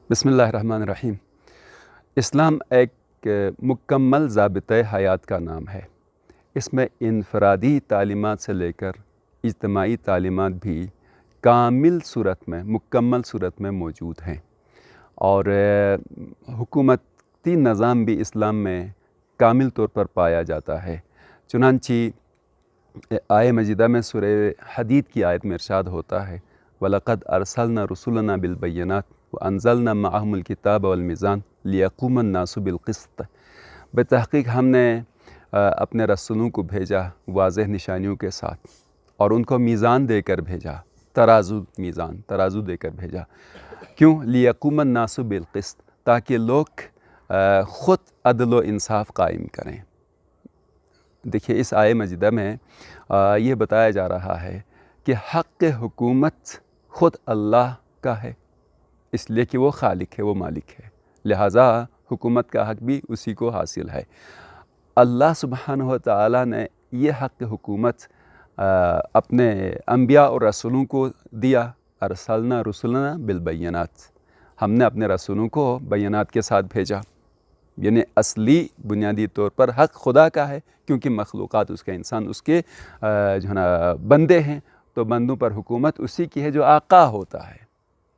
بسم اللہ الرحمن الرحیم۔ اسلام ایک مکمل ضابطۂ حیات کا نام ہے۔ اس میں انفرادی تعلیمات سے لے کر اجتماعی تعلیمات بھی کامل صورت میں مکمل صورت میں موجود ہیں، اور حکومتی نظام بھی اسلام میں کامل طور پر پایا جاتا ہے۔ چنانچہ آیہ مجیدہ میں سورہ حدید کی آیت میں ارشاد ہوتا ہے وَلَقَدْ أَرْسَلْنَا رُسُلَنَا بِالْبَيِّنَاتِ وَأَنزَلْنَا مَعَهُمُ الْكِتَابَ وَالْمِيزَانَ لِيَقُومَ النَّاسُ بِالْقِسْطِ۔ بتحقیق ہم نے اپنے رسولوں کو بھیجا واضح نشانیوں کے ساتھ، اور ان کو میزان دے کر بھیجا، ترازو دے کر بھیجا۔ کیوں؟ لِيَقُومَ النَّاسُ بِالْقِسْطِ، تاکہ لوگ خود عدل و انصاف قائم کریں۔ دیکھیے، اس آیہ مجیدہ میں یہ بتایا جا رہا ہے کہ حق حکومت خود اللہ کا ہے، اس لیے کہ وہ خالق ہے، وہ مالک ہے، لہٰذا حکومت کا حق بھی اسی کو حاصل ہے۔ اللہ سبحانہ و تعالیٰ نے یہ حق حکومت اپنے انبیاء اور رسولوں کو دیا۔ ارسلنا رسلنا بالبینات، ہم نے اپنے رسولوں کو بینات کے ساتھ بھیجا، یعنی اصلی بنیادی طور پر حق خدا کا ہے، کیونکہ مخلوقات اس کا انسان اس کے جو ہے نا بندے ہیں، تو بندوں پر حکومت اسی کی ہے جو آقا ہوتا ہے،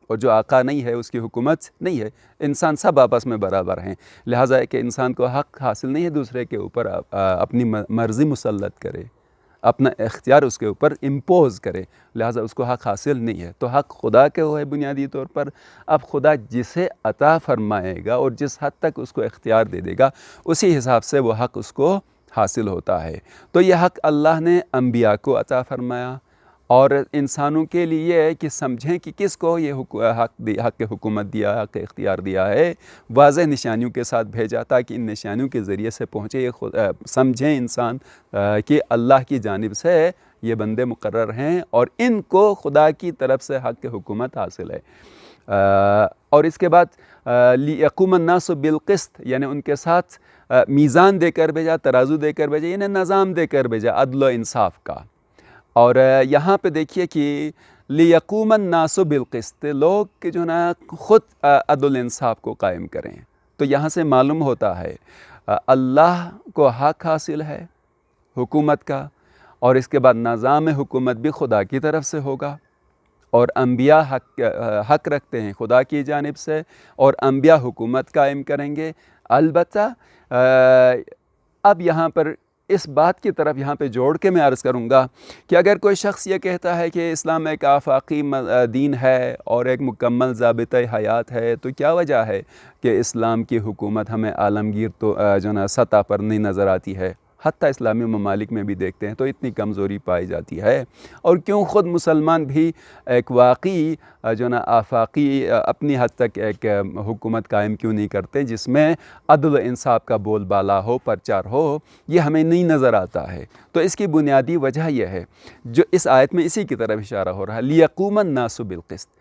اور جو آقا نہیں ہے اس کی حکومت نہیں ہے۔ انسان سب آپس میں برابر ہیں، لہٰذا کہ انسان کو حق حاصل نہیں ہے دوسرے کے اوپر اپنی مرضی مسلط کرے، اپنا اختیار اس کے اوپر امپوز کرے، لہٰذا اس کو حق حاصل نہیں ہے۔ تو حق خدا کے ہے بنیادی طور پر۔ اب خدا جسے عطا فرمائے گا اور جس حد تک اس کو اختیار دے دے گا، اسی حساب سے وہ حق اس کو حاصل ہوتا ہے۔ تو یہ حق اللہ نے انبیاء کو عطا فرمایا، اور انسانوں کے لیے یہ ہے کہ سمجھیں کہ کس کو یہ حق حکومت دیا، حق اختیار دیا ہے، واضح نشانیوں کے ساتھ بھیجا، تاکہ ان نشانیوں کے ذریعے سے پہنچے یہ سمجھیں انسان کہ اللہ کی جانب سے یہ بندے مقرر ہیں اور ان کو خدا کی طرف سے حق حکومت حاصل ہے۔ اور اس کے بعد لِيَقُومَ النَّاسُ بِالْقِسْطِ، یعنی ان کے ساتھ میزان دے کر بھیجا، ترازو دے کر بھیجا، یعنی نظام دے کر بھیجا عدل و انصاف کا۔ اور یہاں پہ دیکھیے کہ لِيَقُومَ النَّاسُ بِالْقِسْطِ، لوگ جو ہے نا خود عدل انصاف کو قائم کریں۔ تو یہاں سے معلوم ہوتا ہے اللہ کو حق حاصل ہے حکومت کا، اور اس کے بعد نظام حکومت بھی خدا کی طرف سے ہوگا، اور انبیاء حق رکھتے ہیں خدا کی جانب سے، اور انبیاء حکومت قائم کریں گے۔ البتہ اب یہاں پر اس بات کی طرف یہاں پہ جوڑ کے میں عرض کروں گا کہ اگر کوئی شخص یہ کہتا ہے کہ اسلام ایک آفاقی دین ہے اور ایک مکمل ضابطۂ حیات ہے، تو کیا وجہ ہے کہ اسلام کی حکومت ہمیں عالمگیر تو جو نا سطح پر نہیں نظر آتی ہے، حتیٰ اسلامی ممالک میں بھی دیکھتے ہیں تو اتنی کمزوری پائی جاتی ہے، اور کیوں خود مسلمان بھی ایک واقعی جو نا آفاقی اپنی حد تک ایک حکومت قائم کیوں نہیں کرتے جس میں عدل و انصاف کا بول بالا ہو، پرچار ہو؟ یہ ہمیں نہیں نظر آتا ہے۔ تو اس کی بنیادی وجہ یہ ہے جو اس آیت میں اسی کی طرف اشارہ ہو رہا ہے، لِيَقُومَ النَّاسُ بِالْقِسْطِ،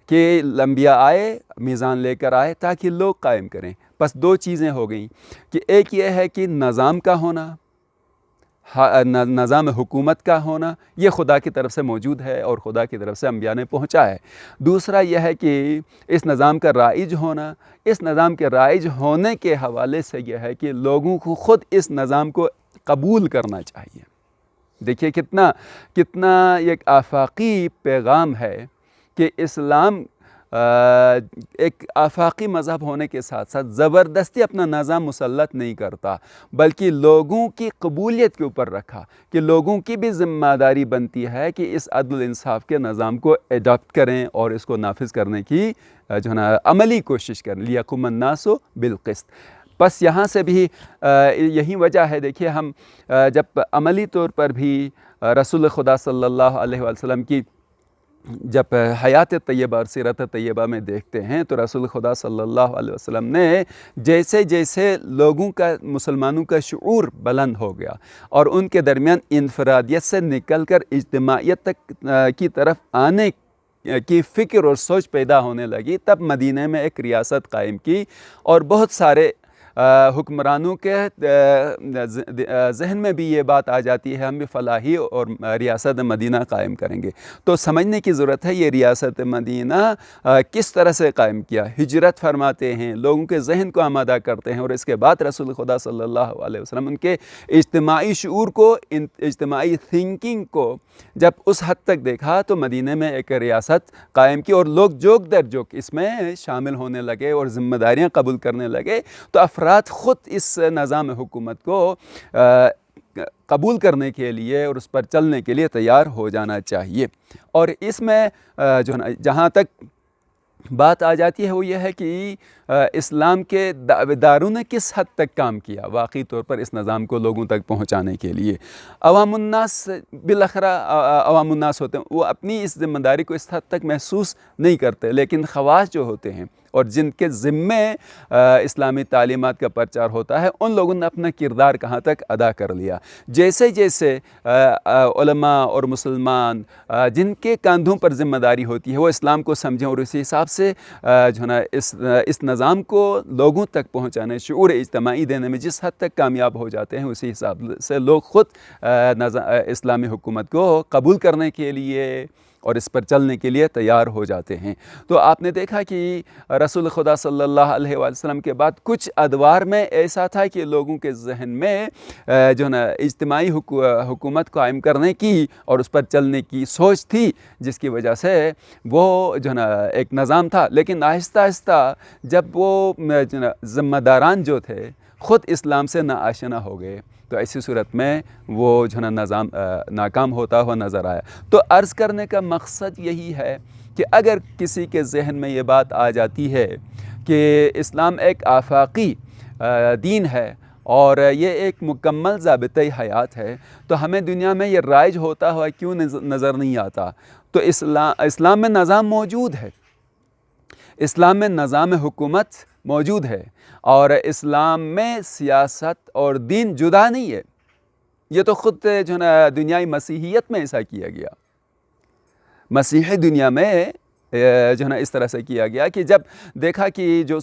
کہ انبیاء آئے، میزان لے کر آئے تاکہ لوگ قائم کریں۔ بس دو چیزیں ہو گئیں کہ ایک یہ ہے کہ نظام کا ہونا، نظام حکومت کا ہونا، یہ خدا کی طرف سے موجود ہے اور خدا کی طرف سے انبیاء نے پہنچا ہے۔ دوسرا یہ ہے کہ اس نظام کا رائج ہونا، اس نظام کے رائج ہونے کے حوالے سے یہ ہے کہ لوگوں کو خود اس نظام کو قبول کرنا چاہیے۔ دیکھیے کتنا ایک آفاقی پیغام ہے کہ اسلام ایک آفاقی مذہب ہونے کے ساتھ ساتھ زبردستی اپنا نظام مسلط نہیں کرتا، بلکہ لوگوں کی قبولیت کے اوپر رکھا کہ لوگوں کی بھی ذمہ داری بنتی ہے کہ اس عدل انصاف کے نظام کو ایڈاپٹ کریں اور اس کو نافذ کرنے کی جو ہے نا عملی کوشش کریں۔ لِيَقُومَ النَّاسُ بِالْقِسْطِ۔ بس یہاں سے بھی یہی وجہ ہے، دیکھیے ہم جب عملی طور پر بھی رسول خدا صلی اللہ علیہ وسلم کی جب حیات طیبہ اور سیرت طیبہ میں دیکھتے ہیں تو رسول خدا صلی اللہ علیہ وسلم نے جیسے جیسے لوگوں کا، مسلمانوں کا شعور بلند ہو گیا اور ان کے درمیان انفرادیت سے نکل کر اجتماعیت تک کی طرف آنے کی فکر اور سوچ پیدا ہونے لگی، تب مدینہ میں ایک ریاست قائم کی اور بہت سارے حکمرانوں کے ذہن میں بھی یہ بات آ جاتی ہے ہم بھی فلاحی اور ریاست مدینہ قائم کریں گے۔ تو سمجھنے کی ضرورت ہے یہ ریاست مدینہ کس طرح سے قائم کیا۔ ہجرت فرماتے ہیں، لوگوں کے ذہن کو آمادہ کرتے ہیں، اور اس کے بعد رسول خدا صلی اللہ علیہ وسلم ان کے اجتماعی شعور کو، اجتماعی تھنکنگ کو جب اس حد تک دیکھا تو مدینہ میں ایک ریاست قائم کی، اور لوگ جوک در جوک اس میں شامل ہونے لگے اور ذمہ داریاں قبول کرنے لگے۔ تو افراد خود اس نظام حکومت کو قبول کرنے کے لیے اور اس پر چلنے کے لیے تیار ہو جانا چاہیے۔ اور اس میں جو ہے جہاں تک بات آ جاتی ہے وہ یہ ہے کہ اسلام کے دعویداروں نے کس حد تک کام کیا واقعی طور پر اس نظام کو لوگوں تک پہنچانے کے لیے۔ عوام الناس بالاخرہ عوام الناس ہوتے ہیں، وہ اپنی اس ذمہ داری کو اس حد تک محسوس نہیں کرتے، لیکن خواص جو ہوتے ہیں اور جن کے ذمے اسلامی تعلیمات کا پرچار ہوتا ہے ان لوگوں نے اپنا کردار کہاں تک ادا کر لیا۔ جیسے جیسے علماء اور مسلمان جن کے کاندھوں پر ذمہ داری ہوتی ہے وہ اسلام کو سمجھیں اور اسی حساب سے جو ہے نا اس نظام کو لوگوں تک پہنچانے، شعور اجتماعی دینے میں جس حد تک کامیاب ہو جاتے ہیں اسی حساب سے لوگ خود اسلامی حکومت کو قبول کرنے کے لیے اور اس پر چلنے کے لیے تیار ہو جاتے ہیں۔ تو آپ نے دیکھا کہ رسول خدا صلی اللہ علیہ وسلم کے بعد کچھ ادوار میں ایسا تھا کہ لوگوں کے ذہن میں جو ہے نا اجتماعی حکومت قائم کرنے کی اور اس پر چلنے کی سوچ تھی، جس کی وجہ سے وہ جو ہے نا ایک نظام تھا، لیکن آہستہ آہستہ جب وہ جو ہے نا ذمہ داران جو تھے خود اسلام سے ناآشنا ہو گئے تو ایسی صورت میں وہ جو ہے نا نظام ناکام ہوتا ہوا نظر آیا۔ تو عرض کرنے کا مقصد یہی ہے کہ اگر کسی کے ذہن میں یہ بات آ جاتی ہے کہ اسلام ایک آفاقی دین ہے اور یہ ایک مکمل ضابطۂ حیات ہے تو ہمیں دنیا میں یہ رائج ہوتا ہوا کیوں نظر نہیں آتا؟ تو اسلام میں نظام موجود ہے، اسلام میں نظام حکومت موجود ہے، اور اسلام میں سیاست اور دین جدا نہیں ہے۔ یہ تو خود جو ہے نا دنیائی مسیحیت میں ایسا کیا گیا، مسیحی دنیا میں جو ہے نا اس طرح سے کیا گیا کہ جب دیکھا کہ جو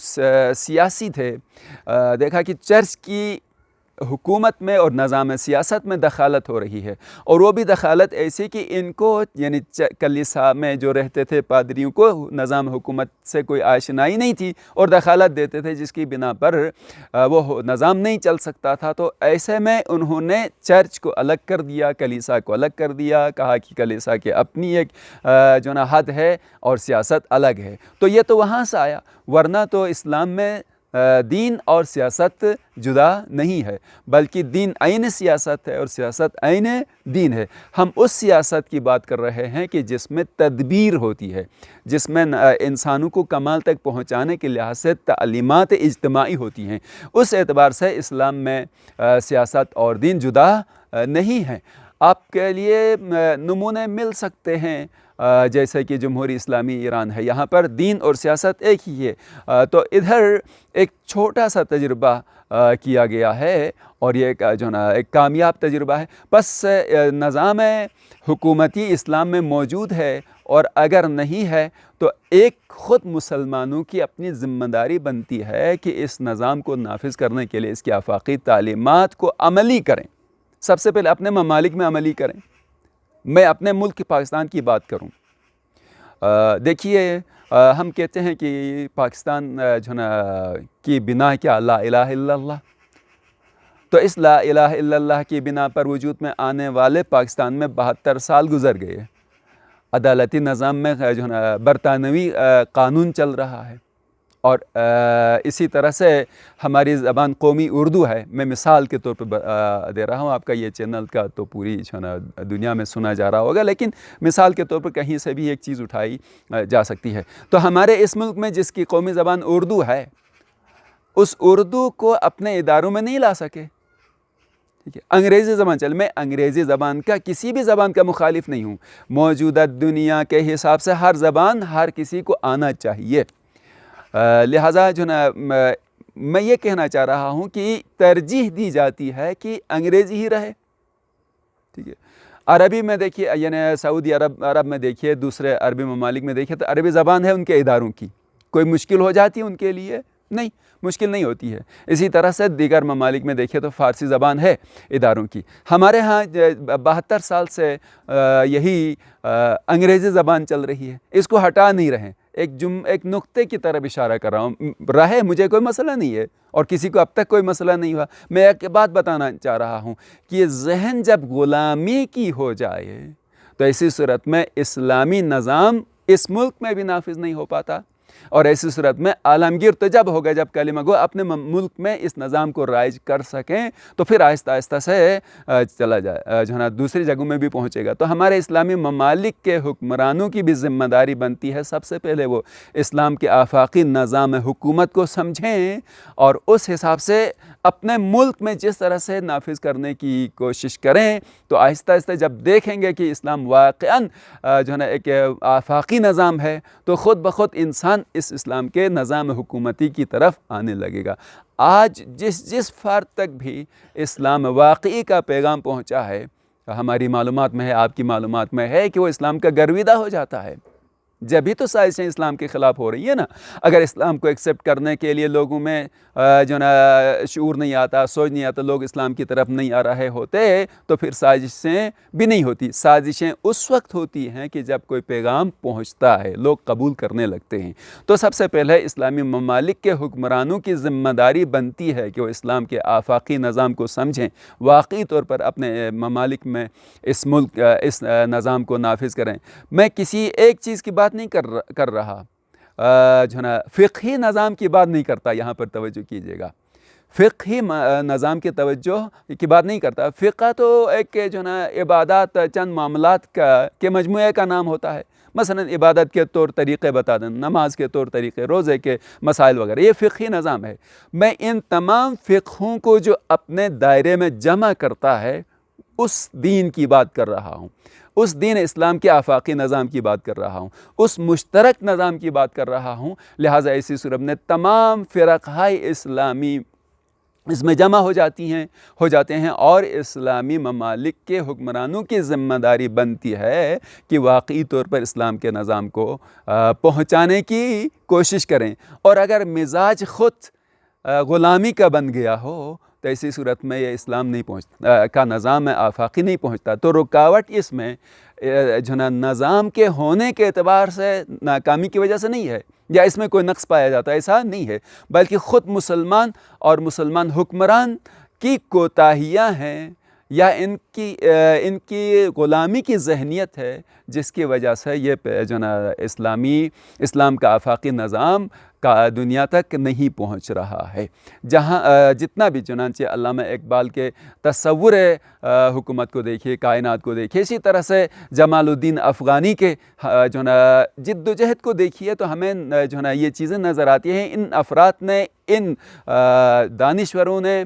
سیاسی تھے، دیکھا کہ چرچ کی حکومت میں اور نظام سیاست میں دخالت ہو رہی ہے، اور وہ بھی دخالت ایسی کہ ان کو یعنی کلیسا میں جو رہتے تھے پادریوں کو نظام حکومت سے کوئی آشنائی نہیں تھی اور دخالت دیتے تھے، جس کی بنا پر وہ نظام نہیں چل سکتا تھا۔ تو ایسے میں انہوں نے چرچ کو الگ کر دیا، کلیسا کو الگ کر دیا، کہا کہ کلیسا کی اپنی ایک جو نا حد ہے اور سیاست الگ ہے۔ تو یہ تو وہاں سے آیا، ورنہ تو اسلام میں دین اور سیاست جدا نہیں ہے، بلکہ دین عین سیاست ہے اور سیاست عین دین ہے۔ ہم اس سیاست کی بات کر رہے ہیں کہ جس میں تدبیر ہوتی ہے، جس میں انسانوں کو کمال تک پہنچانے کے لحاظ سے تعلیمات اجتماعی ہوتی ہیں۔ اس اعتبار سے اسلام میں سیاست اور دین جدا نہیں ہے۔ آپ کے لیے نمونے مل سکتے ہیں، جیسے کہ جمہوری اسلامی ایران ہے، یہاں پر دین اور سیاست ایک ہی ہے۔ تو ادھر ایک چھوٹا سا تجربہ کیا گیا ہے اور یہ جو نا ایک کامیاب تجربہ ہے۔ بس نظام حکومتی اسلام میں موجود ہے، اور اگر نہیں ہے تو ایک خود مسلمانوں کی اپنی ذمہ داری بنتی ہے کہ اس نظام کو نافذ کرنے کے لیے اس کی آفاقی تعلیمات کو عملی کریں۔ سب سے پہلے اپنے ممالک میں عملی کریں۔ میں اپنے ملک پاکستان کی بات کروں، دیکھیے ہم کہتے ہیں کہ پاکستان جو نا کی بنا کیا لا الہ الا اللہ، تو اس لا الہ الا اللہ کی بنا پر وجود میں آنے والے پاکستان میں 72 سال گزر گئے، عدالتی نظام میں جو نا برطانوی قانون چل رہا ہے، اور اسی طرح سے ہماری زبان قومی اردو ہے۔ میں مثال کے طور پہ دے رہا ہوں، آپ کا یہ چینل کا تو پوری دنیا میں سنا جا رہا ہوگا، لیکن مثال کے طور پر کہیں سے بھی ایک چیز اٹھائی جا سکتی ہے۔ تو ہمارے اس ملک میں جس کی قومی زبان اردو ہے، اس اردو کو اپنے اداروں میں نہیں لا سکے، ٹھیک ہے، انگریزی زبان چل۔ میں انگریزی زبان کا کسی بھی زبان کا مخالف نہیں ہوں، موجودہ دنیا کے حساب سے ہر زبان ہر کسی کو آنا چاہیے، لہٰذا جو نا میں یہ کہنا چاہ رہا ہوں کہ ترجیح دی جاتی ہے کہ انگریزی ہی رہے، ٹھیک ہے۔ عربی میں دیکھیے، یعنی سعودی عرب میں دیکھیے، دوسرے عربی ممالک میں دیکھیے تو عربی زبان ہے ان کے اداروں کی، کوئی مشکل ہو جاتی ہے ان کے لیے نہیں، مشکل نہیں ہوتی ہے۔ اسی طرح سے دیگر ممالک میں دیکھیں تو فارسی زبان ہے اداروں کی، ہمارے ہاں 72 سال سے یہی انگریزی زبان چل رہی ہے، اس کو ہٹا نہیں رہے۔ ایک نقطے کی طرف اشارہ کر رہا ہوں، رہے مجھے کوئی مسئلہ نہیں ہے اور کسی کو اب تک کوئی مسئلہ نہیں ہوا۔ میں ایک بات بتانا چاہ رہا ہوں کہ یہ ذہن جب غلامی کی ہو جائے تو ایسی صورت میں اسلامی نظام اس ملک میں بھی نافذ نہیں ہو پاتا، اور ایسی صورت میں عالمگیر تو جب ہوگا جب کلمہ گو اپنے ملک میں اس نظام کو رائج کر سکیں، تو پھر آہستہ آہستہ سے چلا جائے جو ہے نا دوسری جگہوں میں بھی پہنچے گا۔ تو ہمارے اسلامی ممالک کے حکمرانوں کی بھی ذمہ داری بنتی ہے سب سے پہلے وہ اسلام کے آفاقی نظام حکومت کو سمجھیں اور اس حساب سے اپنے ملک میں جس طرح سے نافذ کرنے کی کوشش کریں، تو آہستہ آہستہ جب دیکھیں گے کہ اسلام واقعاً جو ہے نا ایک آفاقی نظام ہے، تو خود بخود انسان اس اسلام کے نظام حکومتی کی طرف آنے لگے گا۔ آج جس فرد تک بھی اسلام واقعی کا پیغام پہنچا ہے، ہماری معلومات میں ہے، آپ کی معلومات میں ہے کہ وہ اسلام کا گرویدہ ہو جاتا ہے، جبھی تو سازشیں اسلام کے خلاف ہو رہی ہیں نا۔ اگر اسلام کو ایکسیپٹ کرنے کے لیے لوگوں میں جو نا شعور نہیں آتا، سوچ نہیں آتا، لوگ اسلام کی طرف نہیں آ رہے ہوتے، تو پھر سازشیں بھی نہیں ہوتی۔ سازشیں اس وقت ہوتی ہیں کہ جب کوئی پیغام پہنچتا ہے، لوگ قبول کرنے لگتے ہیں۔ تو سب سے پہلے اسلامی ممالک کے حکمرانوں کی ذمہ داری بنتی ہے کہ وہ اسلام کے آفاقی نظام کو سمجھیں، واقعی طور پر اپنے ممالک میں اس نظام کو نافذ کریں۔ میں کسی ایک چیز کی بات نہیں کر رہا، جو ہے نا فقہی نظام کی بات نہیں کرتا، یہاں پر توجہ کیجیے گا، فقہی نظام کی توجہ کی بات نہیں کرتا۔ فقہ تو ایک جو ہے نا عبادات، چند معاملات کے مجموعے کا نام ہوتا ہے، مثلا عبادت کے طور طریقے بتا دیں، نماز کے طور طریقے، روزے کے مسائل وغیرہ، یہ فقہی نظام ہے۔ میں ان تمام فقہوں کو جو اپنے دائرے میں جمع کرتا ہے اس دین کی بات کر رہا ہوں، اس دین اسلام کے آفاقی نظام کی بات کر رہا ہوں، اس مشترک نظام کی بات کر رہا ہوں۔ لہٰذا ایسی صورت میں تمام فرقۂ اسلامی اس میں جمع ہو جاتے ہیں اور اسلامی ممالک کے حکمرانوں کی ذمہ داری بنتی ہے کہ واقعی طور پر اسلام کے نظام کو پہنچانے کی کوشش کریں۔ اور اگر مزاج خود غلامی کا بن گیا ہو تو ایسی صورت میں یہ اسلام نہیں پہنچتا کا نظام آفاقی نہیں پہنچتا۔ تو رکاوٹ اس میں جو نا نظام کے ہونے کے اعتبار سے ناکامی کی وجہ سے نہیں ہے، یا اس میں کوئی نقص پایا جاتا ہے، ایسا نہیں ہے، بلکہ خود مسلمان اور مسلمان حکمران کی کوتاہیاں ہیں، یا ان کی غلامی کی ذہنیت ہے، جس کی وجہ سے یہ جو نا اسلام کا آفاقی نظام کا دنیا تک نہیں پہنچ رہا ہے۔ جہاں جتنا بھی چنانچہ علامہ اقبال کے تصور حکومت کو دیکھیے، کائنات کو دیکھیے، اسی طرح سے جمال الدین افغانی کے جو نا جد و جہد کو دیکھیے، تو ہمیں جو نا یہ چیزیں نظر آتی ہیں۔ ان افراد نے، ان دانشوروں نے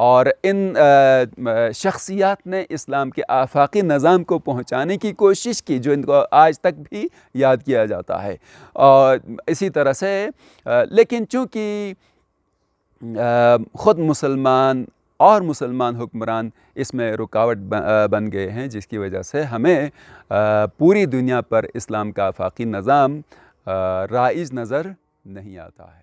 اور ان شخصیات نے اسلام کے آفاقی نظام کو پہنچانے کی کوشش کی، جو ان کو آج تک بھی یاد کیا جاتا ہے۔ اور اسی طرح سے لیکن چونکہ خود مسلمان اور مسلمان حکمران اس میں رکاوٹ بن گئے ہیں، جس کی وجہ سے ہمیں پوری دنیا پر اسلام کا آفاقی نظام رائج نظر نہیں آتا ہے۔